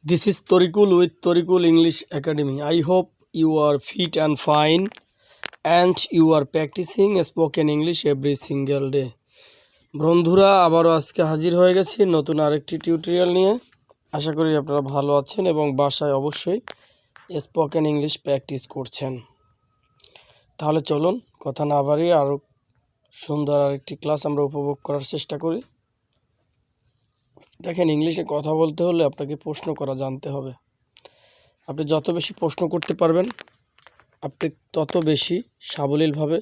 This is Torikul with Torikul English Academy. I hope you are fit and fine and you are practicing spoken English every single day. বন্ধুরা আবারও আজকে হাজির হয়ে গেছি নতুন আরেকটি টিউটোরিয়াল নিয়ে। আশা করি আপনারা ভালো আছেন এবং বাসায় অবশ্যই স্পোকেন ইংলিশ প্র্যাকটিস করছেন। তাহলে চলুন কথা না বাড়িয়ে আরও সুন্দর আরেকটি ক্লাস আমরা উপভোগ করার চেষ্টা করি। দেখেন, ইংলিশে কথা বলতে হলে আপনাকে প্রশ্ন করা জানতে হবে। আপনি যত বেশি প্রশ্ন করতে পারবেন আপনি তত বেশি সাবলীলভাবে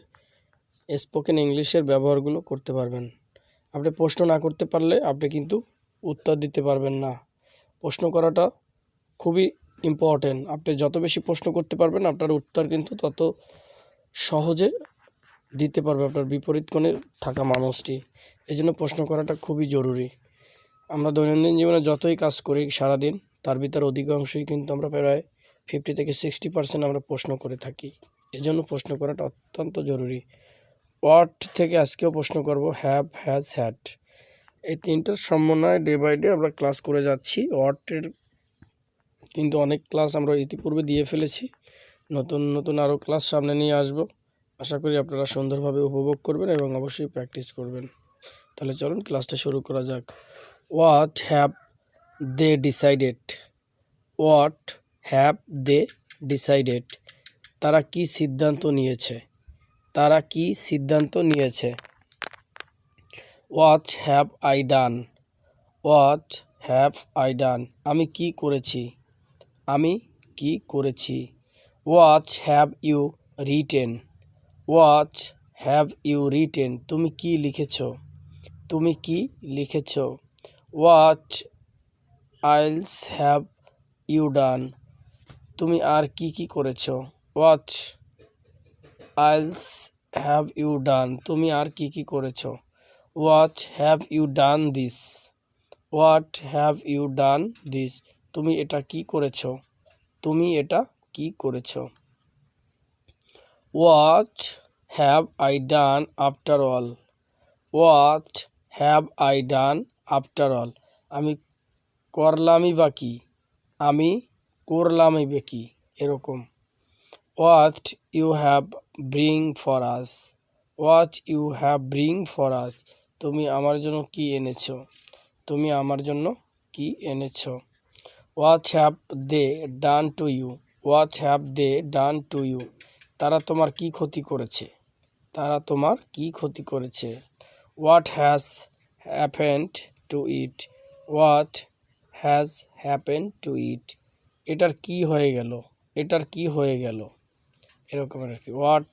স্পোকেন ইংলিশের ব্যবহারগুলো করতে পারবেন। আপনি প্রশ্ন না করতে পারলে আপনি কিন্তু উত্তর দিতে পারবেন না। প্রশ্ন করাটা খুবই ইম্পর্টেন্ট। আপনি যত বেশি প্রশ্ন করতে পারবেন আপনার উত্তর কিন্তু তত সহজে দিতে পারবে আপনার বিপরীত কোণে থাকা মানুষটি। এই জন্য প্রশ্ন করাটা খুবই জরুরি। আমরা দৈনন্দিন জীবনে যতই কাজ করি সারাদিন, তার ভিতর অধিকাংশই কিন্তু আমরা প্রায় 50 থেকে 60% আমরা প্রশ্ন করে থাকি। এজন্য প্রশ্ন করাটা অত্যন্ত জরুরি। ওয়াট থেকে আজকেও প্রশ্ন করব, হ্যাভ, হ্যাজ, হ্যাড। এই তিনটার সমন্বয়ে ডে বাই ডে আমরা ক্লাস করে যাচ্ছি। ওয়াটের কিন্তু অনেক ক্লাস আমরা ইতিপূর্বে দিয়ে ফেলেছি। নতুন নতুন আরও ক্লাস সামনে নিয়ে আসব। আশা করি আপনারা সুন্দরভাবে উপভোগ করবেন এবং অবশ্যই প্র্যাকটিস করবেন। তাহলে চলুন ক্লাসটা শুরু করা যাক। What have they decided? What have they decided? তারা কি সিদ্ধান্ত নিয়েছে? তারা কি সিদ্ধান্ত নিয়েছে? What have I done? What have I done? আমি কি করেছি? আমি কি করেছি? What have you written? What have you written? তুমি কি লিখেছো? তুমি কি লিখেছো? What else have you done? তুমি আর কি কি করেছো? What else have you done? তুমি আর কি কি করেছো? What have you done this? What have you done this? তুমি এটা কি করেছো? তুমি এটা কি করেছো? What have I done after all? What have I done after all? আমি করলামই বা কি? আমি করলামই বা কি? এরকম। What you have bring for us? What you have bring for us? তুমি আমার জন্য কি এনেছো? তুমি আমার জন্য কি এনেছো? What have they done to you? What have they done to you? তারা তোমার কি ক্ষতি করেছে? তারা তোমার কি ক্ষতি করেছে? What has happened to it? What has happened to it? এটার কি হয়ে গেল? এটার কি হয়ে গেল? এরকম আর কি। What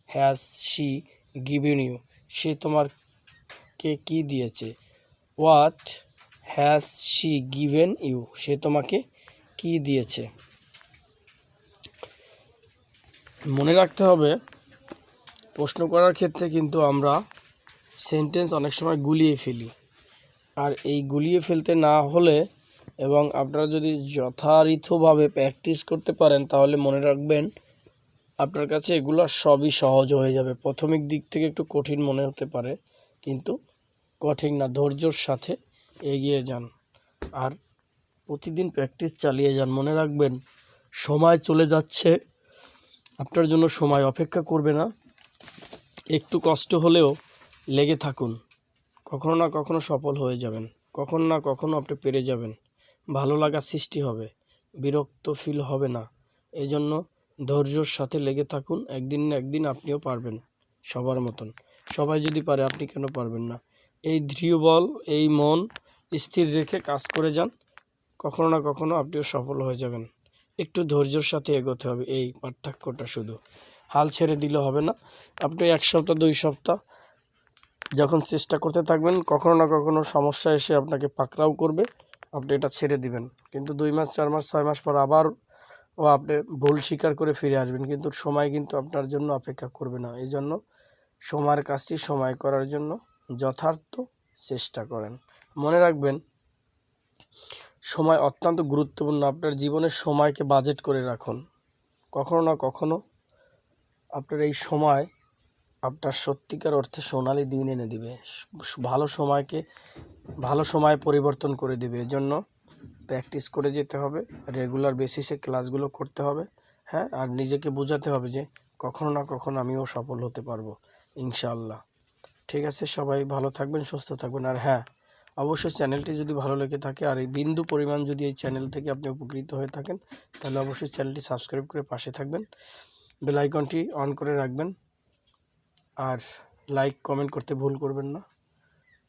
has she given you? সে তোমাকে কি দিয়েছে? What has she given you? সে তোমাকে কি দিয়েছে? মনে রাখতে হবে, প্রশ্ন করার ক্ষেত্রে কিন্তু আমরা সেন্টেন্স অনেক সময় গুলিয়ে ফেলি। আর এই গুলিয়ে ফেলতে না হলে এবং আপনারা যদি যথাযথভাবে প্র্যাকটিস করতে পারেন তাহলে মনে রাখবেন আপনার কাছে এগুলো সবই সহজ হয়ে যাবে। প্রাথমিক দিক থেকে একটু কঠিন মনে হতে পারে, কিন্তু কঠিন না। ধৈর্যর সাথে এগিয়ে যান আর প্রতিদিন প্র্যাকটিস চালিয়ে যান। মনে রাখবেন, সময় চলে যাচ্ছে, আপনার জন্য সময় অপেক্ষা করবে না। একটু কষ্ট হলেও লেগে থাকুন। কখনো না কখনো সফল হয়ে যাবেন, কখনো না কখনো আপনি পেরে যাবেন। ভালো লাগা সৃষ্টি হবে, বিরক্ত ফিল হবে না। এই জন্য ধৈর্যর সাথে লেগে থাকুন। একদিন না একদিন আপনিও পারবেন সবার মতন। সবাই যদি পারে আপনি কেন পারবেন না? এই দৃঢ় বল, এই মন স্থির রেখে কাজ করে যান, কখনো না কখনো আপনিও সফল হয়ে যাবেন। একটু ধৈর্যর সাথে এগোতে হবে, এই পার্থক্যটা। শুধু হাল ছেড়ে দিলে হবে না। আপনি 1 সপ্তাহ 2 সপ্তাহ যখন চেষ্টা করতে থাকবেন, কখনো না কখনো সমস্যা এসে আপনাকে পাকড়াও করবে, আপনি এটা ছেড়ে দিবেন। কিন্তু 2 মাস 4 মাস 6 মাস পর আবার আপনি ভুল স্বীকার করে ফিরে আসবেন। কিন্তু সময় কিন্তু আপনার জন্য অপেক্ষা করবে না। এই জন্য সময়ের কাজটি সময় করার জন্য যথার্থ চেষ্টা করেন। মনে রাখবেন, সময় অত্যন্ত গুরুত্বপূর্ণ। আপনার জীবনের সময়কে বাজেট করে রাখুন। কখনো না কখনো আপনার এই সময় আপনার সত্যিকার অর্থে সোনালি দিন এনে দিবে। ভালো সময় পরিবর্তন করে দিবে। এজন্য প্র্যাকটিস করে যেতে হবে, রেগুলার বেসিসে ক্লাসগুলো করতে হবে। হ্যাঁ, আর নিজেকে বোঝাতে হবে যে কখনো না কখনো আমিও সফল হতে পারবো ইনশাআল্লাহ। ঠিক আছে, সবাই ভালো থাকবেন, সুস্থ থাকবেন। আর হ্যাঁ, অবশ্যই চ্যানেলটি যদি ভালো লেগে থাকে আর এই বিন্দু পরিমাণ যদি এই চ্যানেল থেকে আপনি উপকৃত হয়ে থাকেন, তাহলে অবশ্যই চ্যানেলটি সাবস্ক্রাইব করে পাশে থাকবেন, বেল আইকনটি অন করে রাখবেন, আর লাইক কমেন্ট করতে ভুল করবেন না।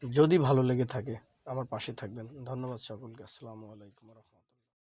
যদি ভালো লেগে থাকে আমার পাশে থাকবেন। ধন্যবাদ সকলকে। আসসালামু আলাইকুম।